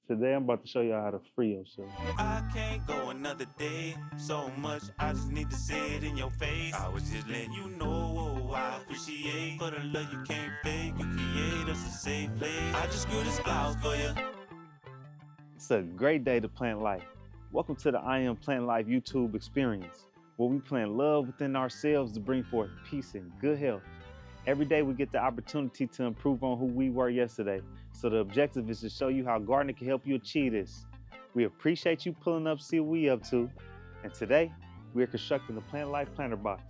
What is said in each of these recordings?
Today I'm about to show you how to free yourself. I can't go another day. So much, I just need to say it in your face. I was just letting you know I appreciate for the love you can't fake. You create us a safe place. I just grew this flower for you. It's a great day to plant life. Welcome to the I Am Plant Life YouTube experience, where we plant love within ourselves to bring forth peace and good health. Every day we get the opportunity to improve on who we were yesterday. So the objective is to show you how gardening can help you achieve this. We appreciate you pulling up, see what we up to. And today, we are constructing the Plant Life Planter Box.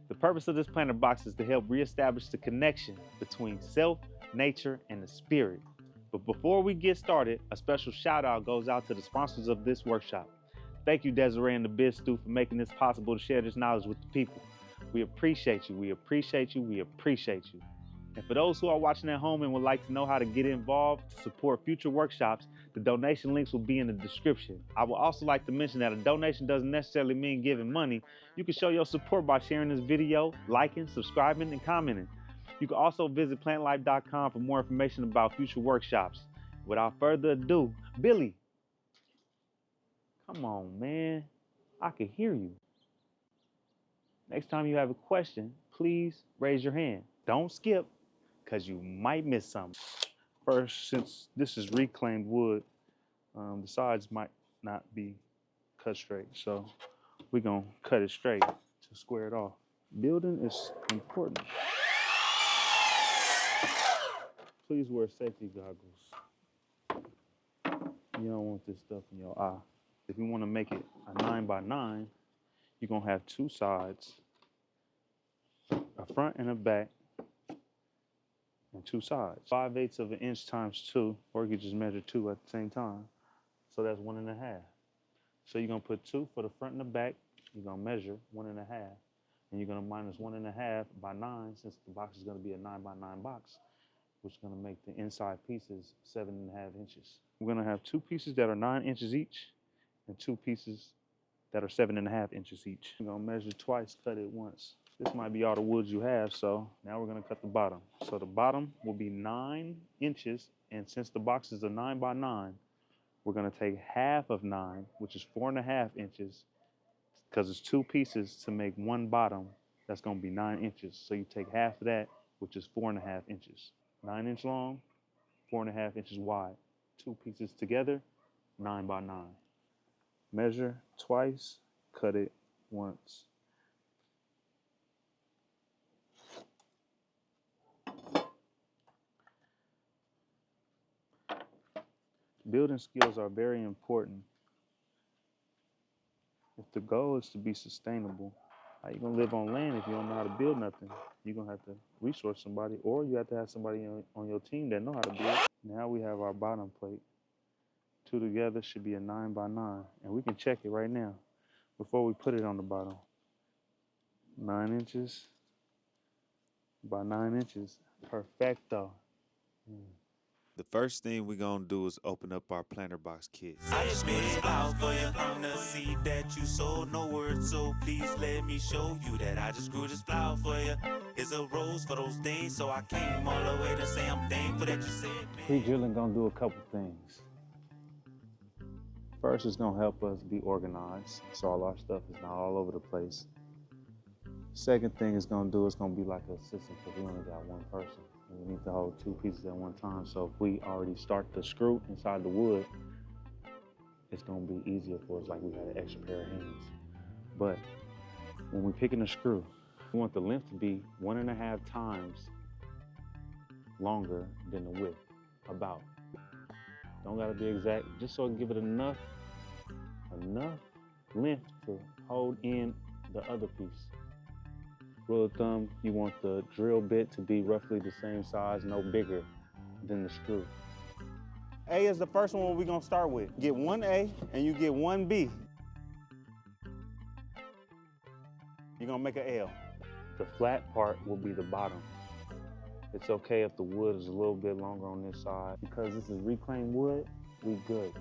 The purpose of this planter box is to help reestablish the connection between self, nature, and the spirit. But before we get started, a special shout out goes out to the sponsors of this workshop. Thank you, Desiree and the Biz Stu, for making this possible to share this knowledge with the people. We appreciate you, we appreciate you, we appreciate you. And for those who are watching at home and would like to know how to get involved to support future workshops, the donation links will be in the description. I would also like to mention that a donation doesn't necessarily mean giving money. You can show your support by sharing this video, liking, subscribing, and commenting. You can also visit plantlife.com for more information about future workshops. Without further ado, Billy, come on, man. I can hear you. Next time you have a question, please raise your hand. Don't skip, because you might miss something. First, since this is reclaimed wood, the sides might not be cut straight. So we're going to cut it straight to square it off. Building is important. Please wear safety goggles. You don't want this stuff in your eye. If you want to make it a 9x9, you're going to have two sides, a front and a back, and two sides. 5/8 of an inch times 2, or you could just measure 2 at the same time. So that's 1.5. So you're gonna put 2 for the front and the back. You're gonna measure 1.5, and you're gonna minus 1.5 by 9, since the box is gonna be a 9x9 box, which is gonna make the inside pieces 7.5 inches. We're gonna have 2 pieces that are 9 inches each, and 2 pieces that are 7.5 inches each. You're gonna measure twice, cut it once. This might be all the wood you have, so now we're gonna cut the bottom. So the bottom will be 9 inches, and since the box is a 9x9, we're gonna take half of 9, which is 4.5 inches, because it's 2 pieces to make one bottom. That's gonna be 9 inches. So you take half of that, which is 4.5 inches. 9 inch long, 4.5 inches wide. 2 pieces together, 9x9. Measure twice, cut it once. Building skills are very important. If the goal is to be sustainable, how you gonna live on land if you don't know how to build nothing? You're gonna have to resource somebody, or you have to have somebody on your team that know how to build. Now we have our bottom plate. 2 together should be a 9x9, and we can check it right now before we put it on the bottom. 9 inches by 9 inches, perfecto. The first thing we're gonna do is open up our planter box kit. I just grew this flower for you from the seed that you sowed. No words, so please let me show you that I just grew this flower for you. It's a rose for those days, so I came all the way to say I'm thankful that you said, man. Pre-drilling gonna do a couple things. First, it's gonna help us be organized, so all our stuff is not all over the place. Second thing it's gonna do is gonna be like a system, because we only got one person. And we need to hold 2 pieces at one time. So if we already start the screw inside the wood, it's gonna be easier for us, like we had an extra pair of hands. But when we're picking a screw, we want the length to be 1.5 times longer than the width, about. Don't gotta be exact, just so give it enough length to hold in the other piece. Rule of thumb, you want the drill bit to be roughly the same size, no bigger than the screw. A is the first one we're gonna start with. Get one A and you get one B. You're gonna make an L. The flat part will be the bottom. It's okay if the wood is a little bit longer on this side. Because this is reclaimed wood, we good.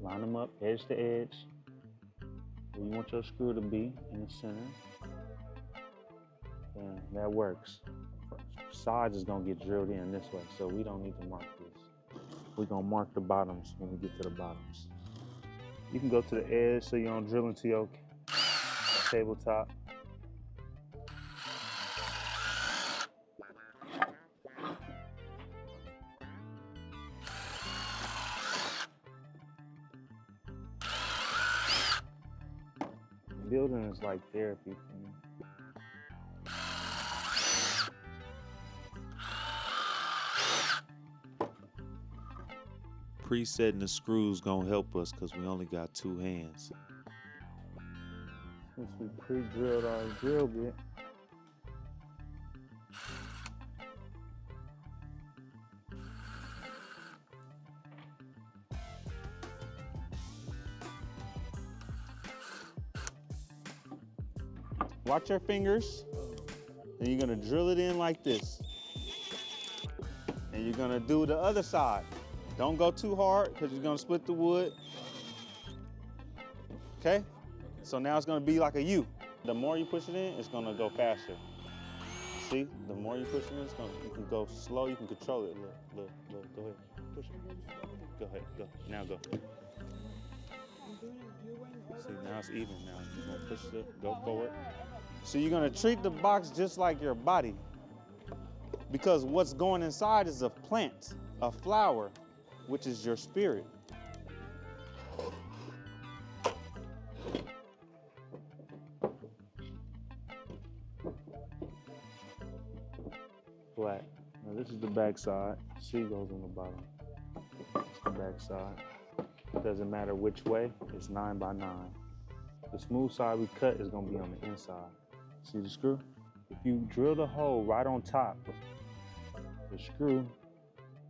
Line them up edge to edge, where you want your screw to be in the center. And that works. Sides is gonna get drilled in this way, so we don't need to mark this. We're gonna mark the bottoms when we get to the bottoms. You can go to the edge so you don't drill into your tabletop. Building is like therapy for me. Presetting the screws gonna help us because we only got 2 hands. Since we pre-drilled our drill bit, watch your fingers, and you're gonna drill it in like this. And you're gonna do the other side. Don't go too hard because you're gonna split the wood. Okay? So now it's gonna be like a U. The more you push it in, it's gonna go faster. See, the more you push it in, you can go slow, you can control it. Look, go ahead, push it. Go ahead, go, now go. See, now it's even now. You're gonna push it, go forward. So you're gonna treat the box just like your body, because what's going inside is a plant, a flower, which is your spirit. Flat. Now this is the back side. C goes on the bottom. It's the back side. Doesn't matter which way, it's 9 by 9. The smooth side we cut is gonna be on the inside. See the screw? If you drill the hole right on top of the screw,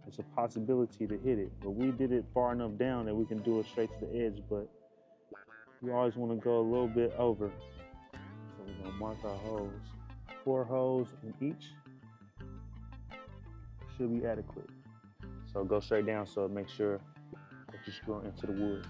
it's a possibility to hit it. But we did it far enough down that we can do it straight to the edge, but you always wanna go a little bit over. So we're gonna mark our holes. 4 holes in each should be adequate. So go straight down so it makes sure that you screw into the wood.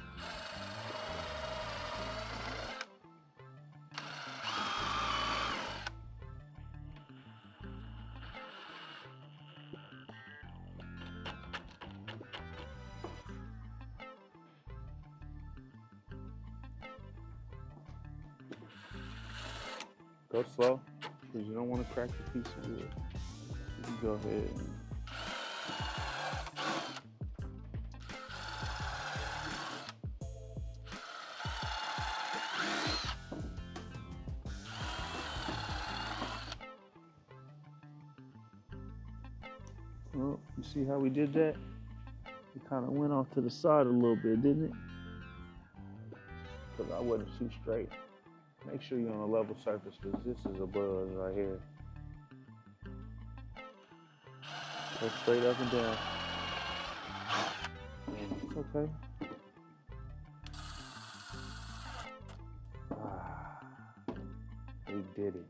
Go slow, because you don't want to crack the piece of wood. You can go ahead and well, you see how we did that? It kind of went off to the side a little bit, didn't it? Because I wasn't too straight. Make sure you're on a level surface, because this is a buzz right here. Go straight up and down. It's okay. We did it.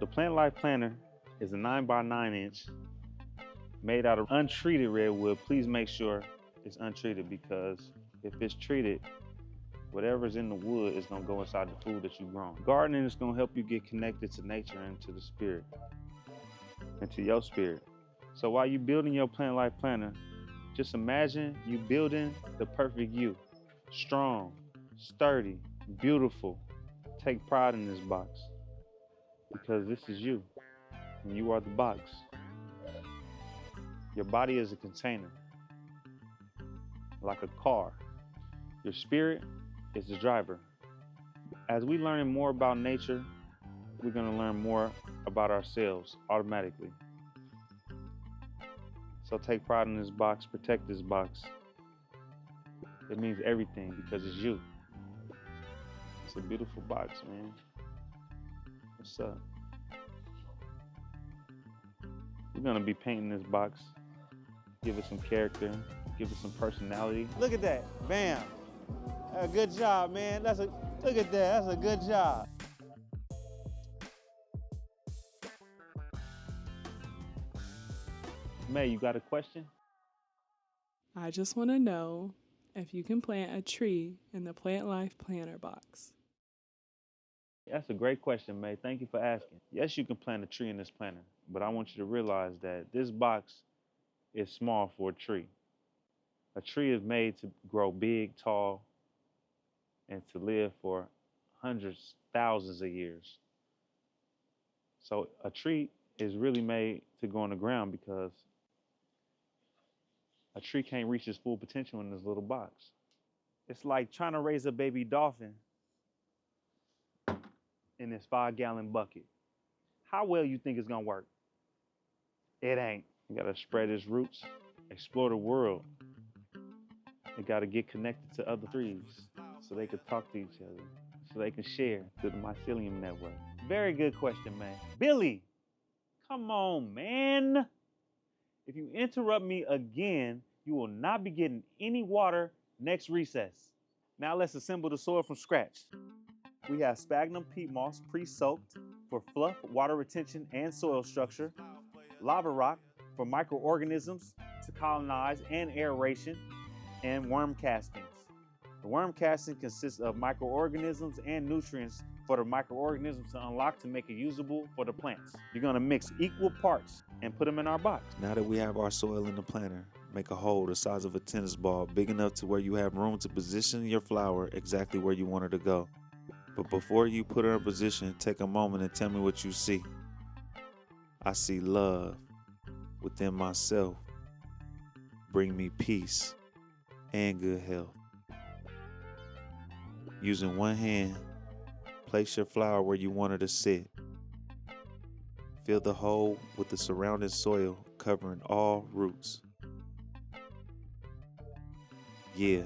The Plant Life Planter is a 9 by 9 inch made out of untreated redwood. Please make sure it's untreated, because if it's treated, whatever's in the wood is gonna go inside the food that you've grown. Gardening is gonna help you get connected to nature and to the spirit, and to your spirit. So while you're building your Plant Life Planter, just imagine you building the perfect you. Strong, sturdy, beautiful. Take pride in this box, because this is you, and you are the box. Your body is a container, like a car. Your spirit is the driver. As we learn more about nature, we're gonna learn more about ourselves automatically. So take pride in this box, protect this box. It means everything, because it's you. It's a beautiful box, man. What's up? We're gonna be painting this box, give it some character, give it some personality. Look at that, bam. Good job, man. Look at that, that's a good job. May, you got a question? I just want to know if you can plant a tree in the Plant Life Planter box. That's a great question, May. Thank you for asking. Yes, you can plant a tree in this planter, but I want you to realize that this box is small for a tree. A tree is made to grow big, tall, and to live for hundreds, thousands of years. So a tree is really made to go on the ground because a tree can't reach its full potential in this little box. It's like trying to raise a baby dolphin in this 5-gallon bucket. How well you think it's gonna work? It ain't. You gotta spread its roots, explore the world. You gotta get connected to other trees so they can talk to each other, so they can share through the mycelium network. Very good question, man. Billy, come on, man. If you interrupt me again, you will not be getting any water next recess. Now let's assemble the soil from scratch. We have sphagnum peat moss pre-soaked for fluff, water retention, and soil structure. Lava rock for microorganisms to colonize and aeration, and worm castings. The worm casting consists of microorganisms and nutrients for the microorganisms to unlock to make it usable for the plants. You're gonna mix equal parts and put them in our box. Now that we have our soil in the planter, make a hole the size of a tennis ball, big enough to where you have room to position your flower exactly where you want her to go. But before you put her in position, take a moment and tell me what you see. I see love within myself. Bring me peace and good health. Using one hand, place your flower where you want her to sit. Fill the hole with the surrounding soil, covering all roots. Yeah,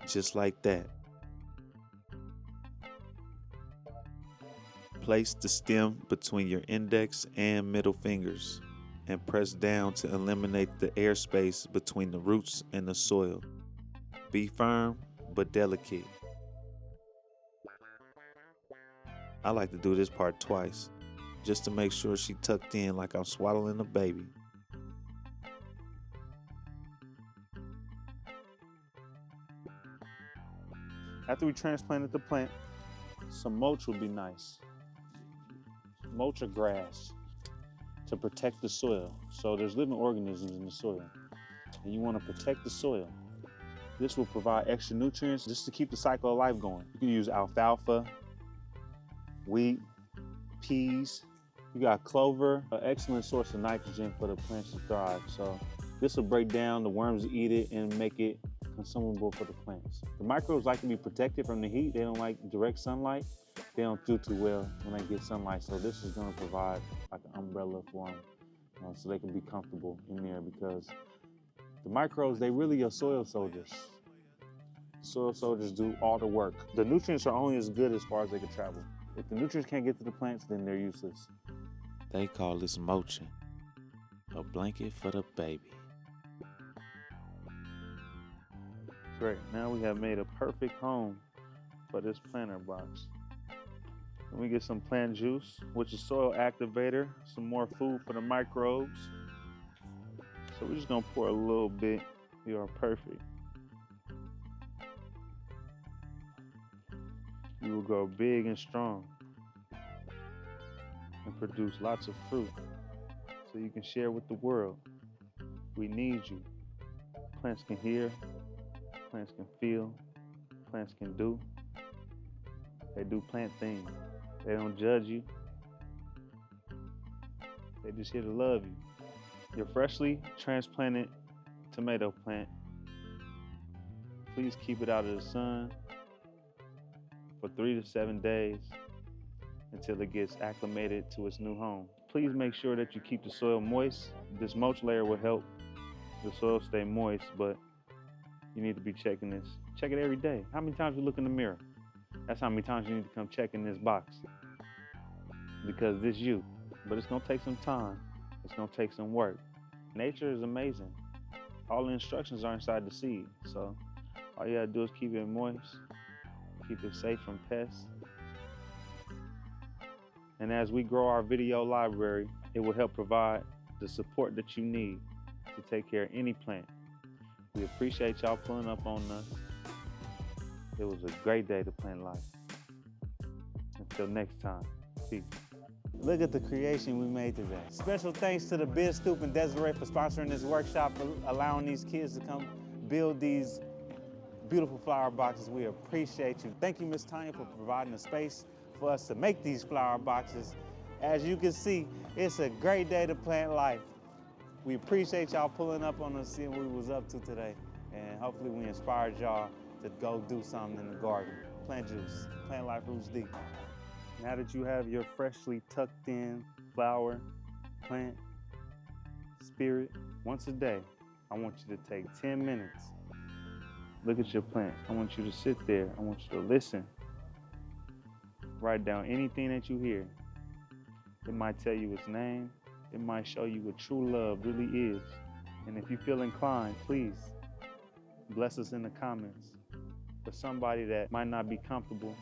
just like that. Place the stem between your index and middle fingers and press down to eliminate the airspace between the roots and the soil. Be firm but delicate. I like to do this part twice, just to make sure she tucked in like I'm swaddling a baby. After we transplanted the plant, some mulch would be nice. Mulch or grass to protect the soil. So there's living organisms in the soil, and you want to protect the soil. This will provide extra nutrients just to keep the cycle of life going. You can use alfalfa, wheat, peas. You got clover, an excellent source of nitrogen for the plants to thrive. So this will break down, the worms eat it and make it consumable for the plants. The microbes like to be protected from the heat. They don't like direct sunlight. They don't do too well when they get sunlight. So this is gonna provide like an umbrella for them, so they can be comfortable in there, because the microbes, they really are soil soldiers. Soil soldiers do all the work. The nutrients are only as good as far as they can travel. If the nutrients can't get to the plants, then they're useless. They call this mulching, a blanket for the baby. Great, now we have made a perfect home for this planter box. And we get some plant juice, which is soil activator, some more food for the microbes. So we're just gonna pour a little bit. We are perfect. You will grow big and strong and produce lots of fruit so you can share with the world. We need you. Plants can hear, plants can feel, plants can do. They do plant things. They don't judge you. They just here to love you. Your freshly transplanted tomato plant, please keep it out of the sun for 3 to 7 days until it gets acclimated to its new home. Please make sure that you keep the soil moist. This mulch layer will help the soil stay moist, but you need to be checking this. Check it every day. How many times you look in the mirror? That's how many times you need to come check in this box, because this you. But it's gonna take some time. It's gonna take some work. Nature is amazing. All the instructions are inside the seed. So all you gotta do is keep it moist, keep it safe from pests. And as we grow our video library, it will help provide the support that you need to take care of any plant. We appreciate y'all pulling up on us. It was a great day to plant life. Till next time, peace. Look at the creation we made today. Special thanks to the Biz Stoop and Desiree for sponsoring this workshop, for allowing these kids to come build these beautiful flower boxes. We appreciate you. Thank you, Miss Tanya, for providing a space for us to make these flower boxes. As you can see, it's a great day to plant life. We appreciate y'all pulling up on us, seeing what we was up to today. And hopefully we inspired y'all to go do something in the garden. Plant juice, plant life roots deep. Now that you have your freshly tucked in flower, plant, spirit, once a day, I want you to take 10 minutes. Look at your plant. I want you to sit there. I want you to listen. Write down anything that you hear. It might tell you its name. It might show you what true love really is. And if you feel inclined, please bless us in the comments. For somebody that might not be comfortable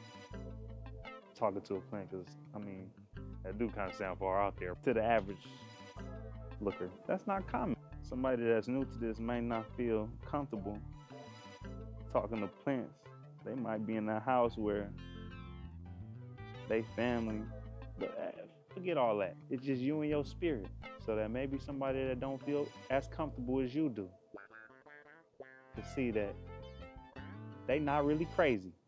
talking to a plant, because I mean, that do kind of sound far out there to the average looker. That's not common. Somebody that's new to this may not feel comfortable talking to plants. They might be in a house where they family, but forget all that. It's just you and your spirit, so that maybe somebody that don't feel as comfortable as you do to see that they not really crazy.